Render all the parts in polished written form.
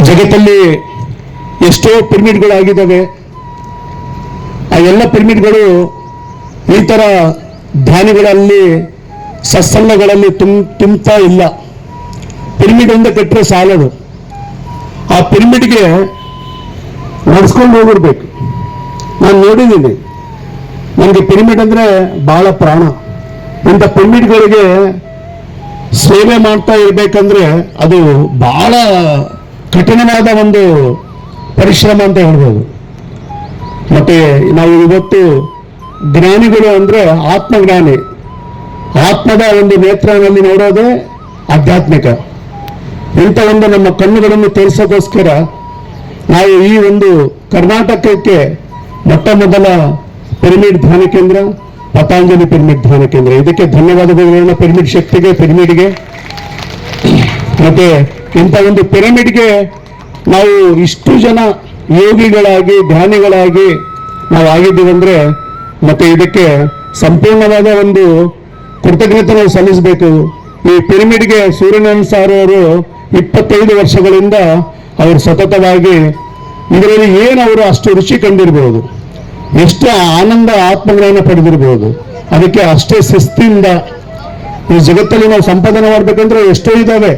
ಜಗತ್ತಲ್ಲಿ ಎಷ್ಟೋ ಪಿರಮಿಡ್ಗಳಾಗಿದ್ದಾವೆ. ಆ ಎಲ್ಲ ಪಿರಮಿಡ್ಗಳು ಈ ಥರ ಧ್ಯಾನಿಗಳಲ್ಲಿ ಸತ್ಸಂಗಗಳಲ್ಲಿ ತುಂಬ್ತಾ ಇಲ್ಲ. ಪಿರಮಿಡ್ ಒಂದು ಕಟ್ಟರೆ ಸಾಲದು. ಆ ಪಿರಮಿಡ್ಗೆ ನಡೆಸ್ಕೊಂಡು ಹೋಗಿರ್ಬೇಕು. ನಾನು ನೋಡಿದ್ದೀನಿ, ನನಗೆ ಪಿರಮಿಡ್ ಅಂದರೆ ಬಹಳ ಪ್ರಾಣ. ಇಂಥ ಪಿರಮಿಡ್ಗಳಿಗೆ ಸೇವೆ ಮಾಡ್ತಾ ಇರಬೇಕಂದ್ರೆ ಅದು ಬಹಳ ಕಠಿಣವಾದ ಒಂದು ಪರಿಶ್ರಮ ಅಂತ ಹೇಳ್ಬೋದು. ಮತ್ತೆ ನಾವು ಇವತ್ತು ಜ್ಞಾನಿಗಳು ಅಂದರೆ ಆತ್ಮಜ್ಞಾನಿ, ಆತ್ಮದ ಒಂದು ನೇತ್ರನಲ್ಲಿ ನೋಡೋದೇ ಆಧ್ಯಾತ್ಮಿಕ. ಇಂಥ ಒಂದು ನಮ್ಮ ಕಣ್ಣುಗಳನ್ನು ತೋರಿಸೋಕ್ಕೋಸ್ಕರ ನಾವು ಈ ಒಂದು ಕರ್ನಾಟಕಕ್ಕೆ ಮೊಟ್ಟ ಮೊದಲ ಪಿರಮಿಡ್ ಧ್ಯಾನ ಕೇಂದ್ರ ಪತಾಂಜಲಿ ಪಿರಮಿಡ್ ಧ್ಯಾನ ಕೇಂದ್ರ. ಇದಕ್ಕೆ ಧನ್ಯವಾದಗಳು ಪಿರಮಿಡ್ ಶಕ್ತಿಗೆ, ಪಿರಮಿಡ್ಗೆ. ಮತ್ತೆ ಇಂಥ ಒಂದು ಪಿರಮಿಡ್ಗೆ ನಾವು ಇಷ್ಟು ಜನ ಯೋಗಿಗಳಾಗಿ ಧ್ಯಾನಿಗಳಾಗಿ ನಾವು ಆಗಿದ್ದೀವಂದ್ರೆ ಮತ್ತೆ ಇದಕ್ಕೆ ಸಂಪೂರ್ಣವಾದ ಒಂದು ಕೃತಜ್ಞತೆ ನಾವು ಸಲ್ಲಿಸಬೇಕು. ಈ ಪಿರಮಿಡ್ಗೆ ಸೂರ್ಯನಾರಾಯಣ ಸಾರ್ ಅವರು 25 ವರ್ಷಗಳಿಂದ ಅವರು ಸತತವಾಗಿ ಇದರಲ್ಲಿ ಏನು ಅವರು ಅಷ್ಟು ರುಚಿ ಕಂಡಿರ್ಬೋದು, ಎಷ್ಟು ಆನಂದ ಆತ್ಮಜ್ಞಾನ ಪಡೆದಿರ್ಬೋದು. ಅದಕ್ಕೆ ಅಷ್ಟೇ ಶಿಸ್ತಿಂದ ಈ ಜಗತ್ತಲ್ಲಿ ನಾವು ಸಂಪಾದನೆ ಮಾಡ್ಬೇಕಂದ್ರೆ ಎಷ್ಟೋ ಇದ್ದಾವೆ.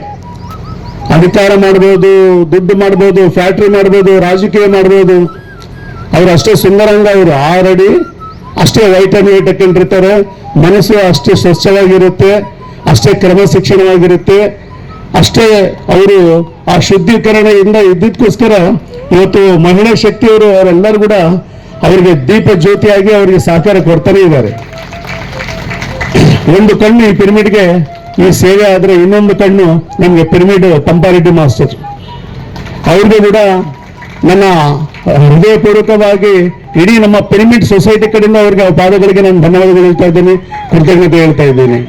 ಅಧಿಕಾರ ಮಾಡ್ಬೋದು, ದುಡ್ಡು ಮಾಡ್ಬೋದು, ಫ್ಯಾಕ್ಟ್ರಿ ಮಾಡ್ಬೋದು, ರಾಜಕೀಯ ಮಾಡ್ಬೋದು. ಅವರು ಅಷ್ಟೇ ಸುಂದರಂಗ, ಅವರು 6 ಅಡಿ ಅಷ್ಟೇ ವೈಟ್ ಅಂಡ್ ವೈಟ್ ಹಾಕೊಂಡಿರ್ತಾರೆ. ಮನಸ್ಸು ಅಷ್ಟೇ ಸ್ವಚ್ಛವಾಗಿರುತ್ತೆ, ಅಷ್ಟೇ ಕ್ರಮಶಿಕ್ಷಣವಾಗಿರುತ್ತೆ, ಅಷ್ಟೇ ಅವರು ಆ ಶುದ್ಧೀಕರಣದಿಂದ ಇದ್ದಕ್ಕೋಸ್ಕರ ಇವತ್ತು ಮಹಿಳಾ ಶಕ್ತಿಯವರು ಅವರೆಲ್ಲರೂ ಕೂಡ ಅವರಿಗೆ ದೀಪ ಜ್ಯೋತಿಯಾಗಿ ಅವರಿಗೆ ಸಹಕಾರ ಕೊಡ್ತಾನೆ ಇದ್ದಾರೆ. ಒಂದು ಕಣ್ಣು ಈ ಪಿರಮಿಡ್ಗೆ ಈ ಸೇವೆ ಆದರೆ ಇನ್ನೊಂದು ಕಣ್ಣು ನಮಗೆ ಪಿರಮಿಡ್ ಪಂಪಾರೆಡ್ಡಿ ಮಾಸ್ಟರ್ ಅವ್ರಿಗೆ ಕೂಡ ನನ್ನ ಹೃದಯಪೂರ್ವಕವಾಗಿ ಇಡೀ ನಮ್ಮ ಪಿರಮಿಡ್ ಸೊಸೈಟಿ ಕಡೆಯಿಂದ ಅವರಿಗೆ ಪಾದಗಳಿಗೆ ನಾನು ಧನ್ಯವಾದಗಳು ಹೇಳ್ತಾ ಇದ್ದೀನಿ, ಕೃತಜ್ಞತೆ ಹೇಳ್ತಾ ಇದ್ದೀನಿ.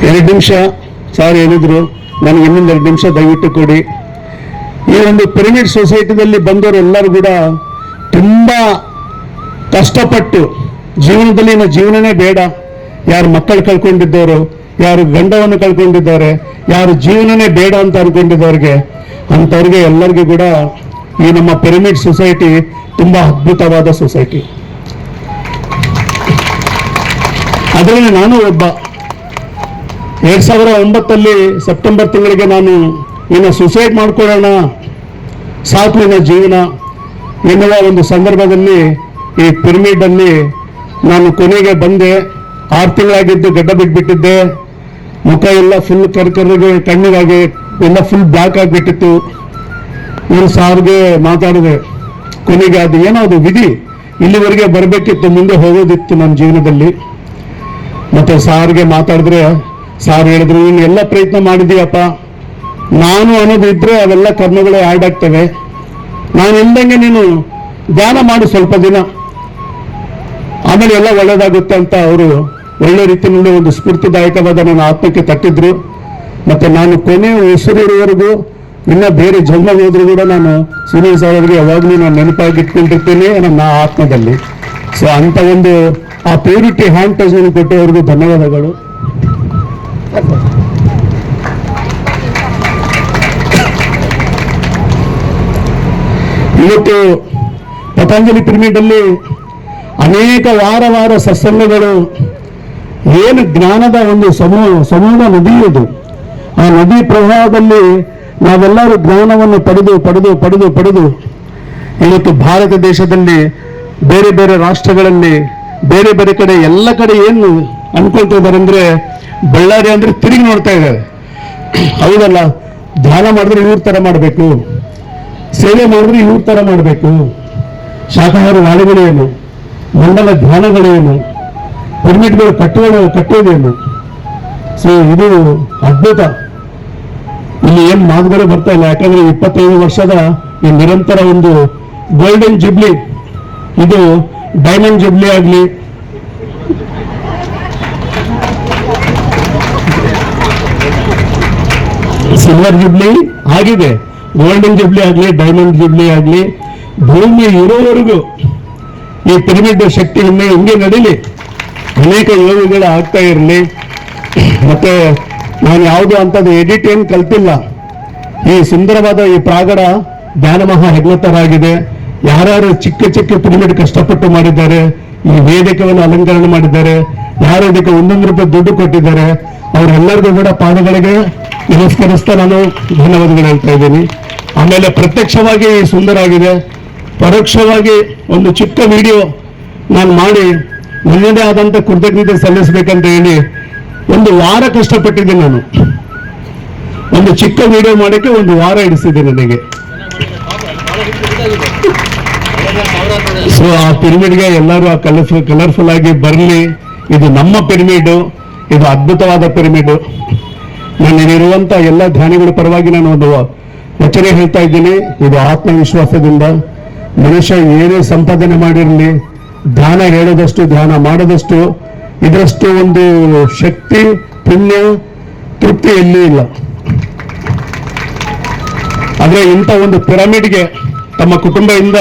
2 ನಿಮಿಷ ಸಾರ್ ಹೇಳಿದ್ರು, ನನಗೆ ಇನ್ನೊಂದು 2 ನಿಮಿಷ ದಯವಿಟ್ಟು ಕೊಡಿ. ಈ ಒಂದು ಪಿರಮಿಡ್ ಸೊಸೈಟಿದಲ್ಲಿ ಬಂದವರೆಲ್ಲರೂ ಕೂಡ ತುಂಬಾ ಕಷ್ಟಪಟ್ಟು ಜೀವನದಲ್ಲಿ ಜೀವನನೇ ಬೇಡ, ಯಾರು ಮಕ್ಕಳು ಕಳ್ಕೊಂಡಿದ್ದವರು, ಯಾರು ಗಂಡವನ್ನು ಕಳ್ಕೊಂಡಿದ್ದಾರೆ, ಯಾರು ಜೀವನನೇ ಬೇಡ ಅಂತ ಅನ್ಕೊಂಡಿದ್ದವ್ರಿಗೆ ಅಂಥವ್ರಿಗೆ ಎಲ್ಲರಿಗೂ ಕೂಡ ಈ ನಮ್ಮ ಪಿರಮಿಡ್ ಸೊಸೈಟಿ ತುಂಬಾ ಅದ್ಭುತವಾದ ಸೊಸೈಟಿ. ಅದರಲ್ಲಿ ನಾನು ಒಬ್ಬ. 2009 ಸೆಪ್ಟೆಂಬರ್ ತಿಂಗಳಿಗೆ ನಾನು ಇನ್ನು ಸುಸೈಡ್ ಮಾಡ್ಕೊಳ್ಳೋಣ, ಸಾಕು ನನ್ನ ಜೀವನ ಎನ್ನುವ ಒಂದು ಸಂದರ್ಭದಲ್ಲಿ ಈ ಪಿರಮಿಡ್ ಅಲ್ಲಿ ನಾನು ಕೊನೆಗೆ ಬಂದೆ. 6 ತಿಂಗಳಾಗಿದ್ದು ಗಡ್ಡ ಬಿಟ್ಬಿಟ್ಟಿದ್ದೆ, ಮುಖ ಎಲ್ಲ ಫುಲ್ ಕರ್ಕರ್ರಿಗೆ, ಕಣ್ಣಿಗಾಗಿ ಎಲ್ಲ ಫುಲ್ ಬ್ಲಾಕ್ ಆಗಿಬಿಟ್ಟಿತ್ತು. ನಾನು ಸಾರ್ಗೆ ಮಾತಾಡಿದೆ, ಕೊನೆಗೆ ಅದು ಏನೋ ಅದು ವಿಧಿ, ಇಲ್ಲಿವರೆಗೆ ಬರಬೇಕಿತ್ತು, ಮುಂದೆ ಹೋಗೋದಿತ್ತು ನನ್ನ ಜೀವನದಲ್ಲಿ. ಮತ್ತೆ ಸಾರ್ಗೆ ಮಾತಾಡಿದ್ರೆ ಸಾರ್ ಹೇಳಿದ್ರು, ನೀನು ಎಲ್ಲ ಪ್ರಯತ್ನ ಮಾಡಿದೀಯಪ್ಪ, ನಾನು ಅನ್ನೋದು ಇದ್ರೆ ಅವೆಲ್ಲ ಕರ್ಮಗಳೇ ಆ್ಯಡ್ ಆಗ್ತವೆ, ನಾನು ಇಲ್ದಂಗೆ ನೀನು ಧ್ಯಾನ ಮಾಡು ಸ್ವಲ್ಪ ದಿನ, ಆಮೇಲೆ ಎಲ್ಲ ಒಳ್ಳೇದಾಗುತ್ತೆ ಅಂತ ಅವರು ಒಳ್ಳೆ ರೀತಿಯಲ್ಲಿ ಒಂದು ಸ್ಫೂರ್ತಿದಾಯಕವಾದ ನನ್ನ ಆತ್ಮಕ್ಕೆ ತಟ್ಟಿದ್ರು. ಮತ್ತೆ ನಾನು ಕೊನೆ ಉಸಿರಿರುವವರೆಗೂ ಇನ್ನ ಬೇರೆ ಜನ್ಮ ಹೋದ್ರು ಕೂಡ ನಾನು ಸುನೀಲ್ ಸರ್ ಅವರಿಗೆ ಯಾವಾಗಲೂ ನಾನು ನೆನಪಾಗಿಟ್ಕೊಂಡಿರ್ತೀನಿ ನನ್ನ ಆತ್ಮದಲ್ಲಿ. ಸೊ ಅಂತ ಒಂದು ಆ ಪ್ಯೂರಿಟಿ ಹ್ಯಾಂಡ್ ಟಚ್ ಕೊಟ್ಟವರಿಗೂ ಧನ್ಯವಾದಗಳು. ಇವತ್ತು ಪತಂಜಲಿ ಪಿರಮಿಡ್ ಅಲ್ಲಿ ಅನೇಕ ವಾರ ಸತ್ಸಂಗಗಳು, ಏನು ಜ್ಞಾನದ ಒಂದು ಸಮೂಹ ನದಿ ಇದು. ಆ ನದಿ ಪ್ರವಾಹದಲ್ಲಿ ನಾವೆಲ್ಲರೂ ಜ್ಞಾನವನ್ನು ಪಡೆದು ಇವತ್ತು ಭಾರತ ದೇಶದಲ್ಲಿ ಬೇರೆ ಬೇರೆ ರಾಷ್ಟ್ರಗಳಲ್ಲಿ ಬೇರೆ ಬೇರೆ ಕಡೆ ಎಲ್ಲ ಕಡೆ ಏನು ಅನ್ಕೊಳ್ತಾ ಇದ್ದಾರೆ ಅಂದ್ರೆ, ಬಳ್ಳಾರಿ ಅಂದ್ರೆ ತಿರುಗಿ ನೋಡ್ತಾ ಇದ್ದಾರೆ. ಹೌದಲ್ಲ, ಧ್ಯಾನ ಮಾಡಿದ್ರೆ ಇವ್ರ ತರ ಮಾಡಬೇಕು, ಸೇವೆ ಮಾಡಿದ್ರೆ ಇವ್ರ ತರ ಮಾಡಬೇಕು, ಶಾಖಾಹಾರ ನಾಳೆಗಳೇನು, ಮಂಡಲ ಧ್ಯಾನಗಳೇನು, ಪಿರಮಿಡ್ಗಳು ಕಟ್ಟೋದೇನು. ಸೊ ಇದು ಅದ್ಭುತ. ಇಲ್ಲಿ ಏನ್ ಮಾತುಗಳು ಬರ್ತಾ ಇಲ್ಲ, ಯಾಕಂದ್ರೆ 25 ವರ್ಷದ ಈ ನಿರಂತರ ಒಂದು ಗೋಲ್ಡನ್ ಜುಬ್ಲಿ, ಇದು ಡೈಮಂಡ್ ಜುಬ್ಲಿ ಆಗ್ಲಿ, ಸಿಲ್ವರ್ ಜುಬ್ಲಿ ಆಗಿದೆ, ಗೋಲ್ಡನ್ ಜುಬ್ಲಿ ಆಗ್ಲಿ, ಡೈಮಂಡ್ ಜುಬ್ಲಿ ಆಗ್ಲಿ, ಭೂಮಿ ಇರೋವರೆಗೂ ಈ ಪಿರಮಿಡ್ ಶಕ್ತಿ ಹಿಂಗೆ ನಡೀಲಿ, ಅನೇಕ ಯೋಗಗಳು ಆಗ್ತಾ ಇರಲಿ. ಮತ್ತೆ ನಾನು ಯಾವುದು ಅಂಥದ್ದು ಎಡಿಟ್ ಏನು ಕಲ್ತಿಲ್ಲ. ಈ ಸುಂದರವಾದ ಈ ಪ್ರಾಗಡ ಧ್ಯಾನ ಮಹಾ ಹೆಗ್ಲತರಾಗಿದೆ. ಯಾರ್ಯಾರು ಚಿಕ್ಕ ಚಿಕ್ಕ ಪಿರಮಿಡ್ ಕಷ್ಟಪಟ್ಟು ಮಾಡಿದ್ದಾರೆ, ಈ ವೇದಿಕೆಯನ್ನು ಅಲಂಕರಣ ಮಾಡಿದ್ದಾರೆ, ಯಾರು ಇದಕ್ಕೆ 1 ರೂಪಾಯಿ ದುಡ್ಡು ಕೊಟ್ಟಿದ್ದಾರೆ, ಅವರೆಲ್ಲರಿಗೂ ಕೂಡ ಪಾದಗಳಿಗೆ ನಮಸ್ಕರಿಸ್ತಾ ನಾನು ಧನ್ಯವಾದಗಳು ಹೇಳ್ತಾ ಇದ್ದೀನಿ. ಆಮೇಲೆ ಪ್ರತ್ಯಕ್ಷವಾಗಿ ಸುಂದರ ಆಗಿದೆ, ಪರೋಕ್ಷವಾಗಿ ಒಂದು ಚಿಕ್ಕ ವಿಡಿಯೋ ನಾನು ಮಾಡಿ ನನ್ನದೇ ಆದಂಥ ಕೃತಜ್ಞತೆ ಸಲ್ಲಿಸಬೇಕಂತ ಹೇಳಿ 1 ವಾರ ಕಷ್ಟಪಟ್ಟಿದ್ದೀನಿ. ನಾನು ಒಂದು ಚಿಕ್ಕ ವಿಡಿಯೋ ಮಾಡೋಕ್ಕೆ 1 ವಾರ ಹಿಡಿಸಿದೆ ನನಗೆ. ಸೊ ಆ ಪಿರಮಿಡ್ಗೆ ಎಲ್ಲರೂ ಆ ಕಲರ್ಫುಲ್ ಆಗಿ ಬರಲಿ. ಇದು ನಮ್ಮ ಪಿರಮಿಡ್, ಇದು ಅದ್ಭುತವಾದ ಪಿರಮಿಡ್. ನನ್ನಲ್ಲಿರುವಂತ ಎಲ್ಲ ಧ್ಯಾನಿಗಳ ಪರವಾಗಿ ನಾನು ಒಂದು ವಚನ ಹೇಳ್ತಾ ಇದ್ದೀನಿ. ಇದು ಆತ್ಮವಿಶ್ವಾಸದಿಂದ ಮನುಷ್ಯ ಏನೇ ಸಂಪಾದನೆ ಮಾಡಿರಲಿ, ಧ್ಯಾನ ಹೇಳೋದಷ್ಟು, ಧ್ಯಾನ ಮಾಡೋದಷ್ಟು, ಇದರಷ್ಟು ಒಂದು ಶಕ್ತಿ, ಪುಣ್ಯ, ತೃಪ್ತಿ ಎಲ್ಲಿ ಇಲ್ಲ. ಆದ್ರೆ ಇಂಥ ಒಂದು ಪಿರಮಿಡ್ಗೆ ತಮ್ಮ ಕುಟುಂಬದಿಂದ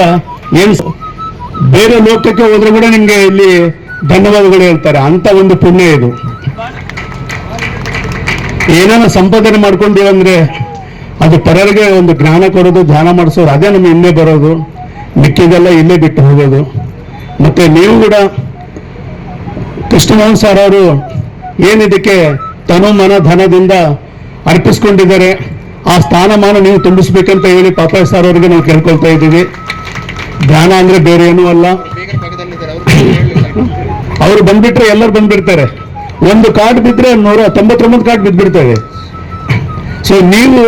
ಏನು ಬೇರೆ ಲೋಕಕ್ಕೆ ಹೋದ್ರೆ ಕೂಡ ನಿಮ್ಗೆ ಇಲ್ಲಿ ಧನ್ಯವಾದಗಳು ಹೇಳ್ತಾರೆ. ಅಂತ ಒಂದು ಪುಣ್ಯ ಇದು. ಏನೇನೋ ಸಂಪಾದನೆ ಮಾಡ್ಕೊಂಡಿವಂದ್ರೆ ಅದು ಪರರಿಗೆ ಒಂದು ಜ್ಞಾನ ಕೊಡೋದು, ಧ್ಯಾನ ಮಾಡಿಸೋದು, ಅದೇ ನಮ್ಗೆ ಇಲ್ಲೇ ಬರೋದು, ಮಿಕ್ಕಿದೆಲ್ಲ ಇಲ್ಲೇ ಬಿಟ್ಟು ಹೋಗೋದು. ಮತ್ತೆ ನೀವು ಕೂಡ ಕೃಷ್ಣಮೋಹನ್ ಸರ್ ಅವರು ಏನಿದಕ್ಕೆ ತನು ಮನ ಧನದಿಂದ ಅರ್ಪಿಸ್ಕೊಂಡಿದ್ದಾರೆ, ಆ ಸ್ಥಾನಮಾನ ನೀವು ತುಂಬಿಸ್ಬೇಕಂತ ಹೇಳಿ ಪಾಪ ಸರ್ ಅವರಿಗೆ ನಾವು ಕೇಳ್ಕೊಳ್ತಾ ಇದ್ದೀವಿ. ಧ್ಯಾನ ಅಂದ್ರೆ ಬೇರೆ ಏನೂ ಅಲ್ಲ. ಅವರು ಬಂದ್ಬಿಟ್ರೆ ಎಲ್ಲರೂ ಬಂದ್ಬಿಡ್ತಾರೆ. 1 ಕಾರ್ಡ್ ಬಿದ್ದರೆ 199 ಕಾರ್ಡ್ ಬಿದ್ದ್ಬಿಡ್ತವೆ. ಸೊ ನೀವು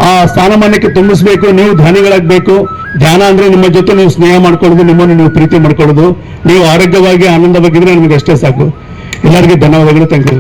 ಆ ಸ್ಥಾನಮಾನಕ್ಕೆ ತುಂಬಿಸ್ಬೇಕು, ನೀವು ಧ್ಯಾನಿಗಳಾಗಬೇಕು. ಧ್ಯಾನ ಅಂದ್ರೆ ನಿಮ್ಮ ಜೊತೆ ನೀವು ಸ್ನೇಹ ಮಾಡ್ಕೊಳ್ಳೋದು, ನಿಮ್ಮನ್ನು ನೀವು ಪ್ರೀತಿ ಮಾಡ್ಕೊಳ್ಳೋದು, ನೀವು ಆರೋಗ್ಯವಾಗಿ ಆನಂದವಾಗಿದ್ರೆ ನಮಗೆ ಅಷ್ಟೇ ಸಾಕು. ಎಲ್ಲರಿಗೂ ಧನ್ಯವಾದಗಳು. Thank you.